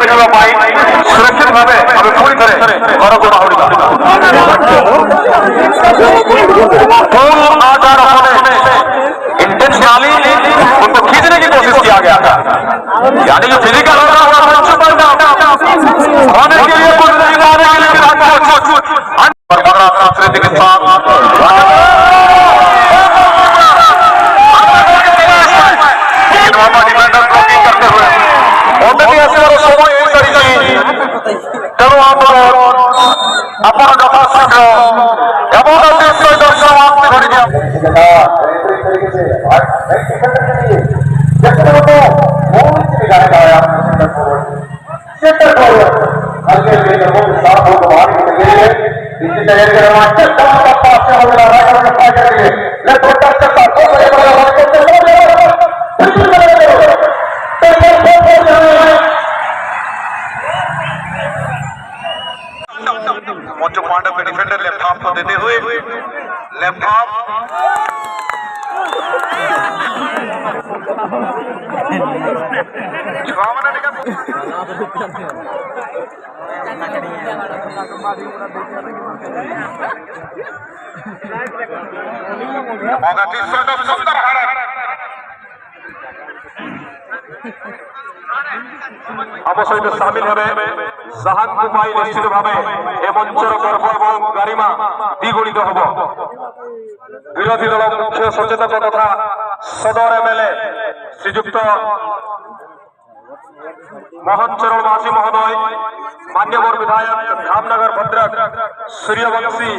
ଦେଖିବା ପାଇଁ ସୁରକ୍ଷିତ ଭାବେ ଆମେ ପୁଣି ଥରେ ଘରକୁ ବାହୁଡ଼ିବା। फुल आधार होने इंटेंशनली उनको खींचने की कोशिश किया गया था, यानी जो फिजिकल होना हुआ मंच पर होने के लिए कुछ नहीं होने के लिए संस्कृति के साथ डिफेंडर ब्लॉकिंग करते हुए ऑलरेडी ଆସିବାର ସମୟ ହେଇସାରିଛି। ତେଣୁ ଆପଣ ଯଥାଶୀଘ୍ର ଏଭଳି ସହିତ ସମାପ୍ତ କରିଦିଅ। मोचो पांडव के डिफेंडर लेफ्ट हाफ को देते हुए लेफ्ट हाफ सुंदर आम सहित सामिल हे साहू निश्चित भाव ए मंचर गर्व और गरिमा द्विगुणित हम। विरोधी दल मुख्य सचेतक तथा सदर एमएलए श्रीजुक्त मोहन चरण माझी महोदय, मान्यवर विधायक धामनगर भद्रक सूर्यवंशी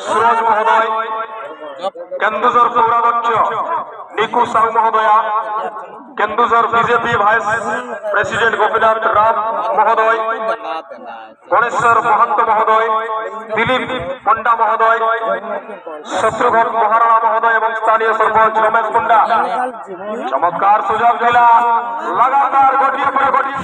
सूरज महोदय, केन्दुझर पौराध्यक्ष निकू साहू महोदया, Keonjhar BJP vice president Gopinath Ram महोदय, गणेश्वर महंत महोदय, दिलीप पंडा महोदय, शत्रुघ्न महाराणा महोदय और स्थानीय सरपंच रमेश पंडा चमत्कार सुजोग दिला। लगातार गोटिए पर गोटिए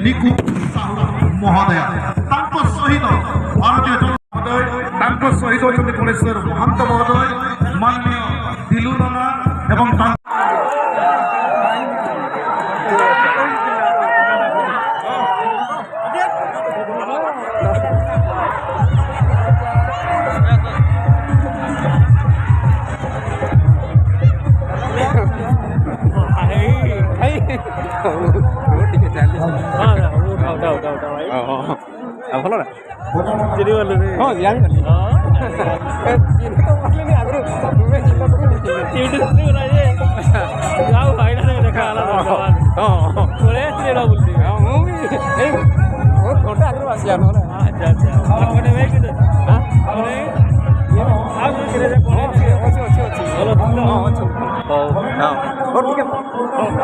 निकू साहू महोदया सहित भारतीय जनता सहित होती गणेश्वर महंत महोदय, माननीय दिलू नाना एवं ଭଲ ନା ଚିରି ଗଲେ ହଁ ଜାଣି ଯାଉ ଭାଇଟା ଦେଖା ହେଲା ବୁଲଛି ମୁଁ ବି ଏଇ ଘଣ୍ଟା ଆଗରୁ ଆସିଲା ନହେଲେ ଆଚ୍ଛା ଆଚ୍ଛା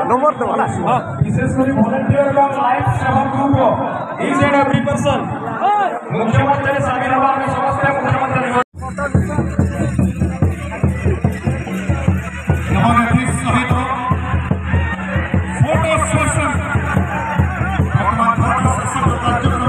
नंबर तो वाला विशेष कर वॉलंटियर का लाइफ सेवा group is and every person मुख्यमंत्री सामील हवा में समस्त मुख्यमंत्री हमारे सहित फोटो सेशन अपना भारत शासन कार्यक्रम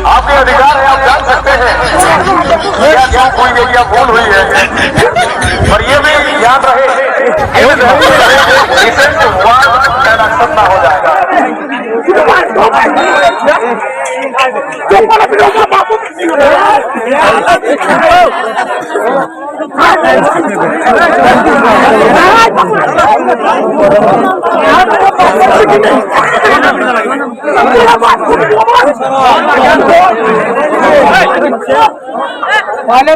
आपके अधिकार है, आप जान सकते हैं क्या कोई क्या भूल हुई है, पर ये भी याद रहे एक्शन ना हो जाएगा। पहले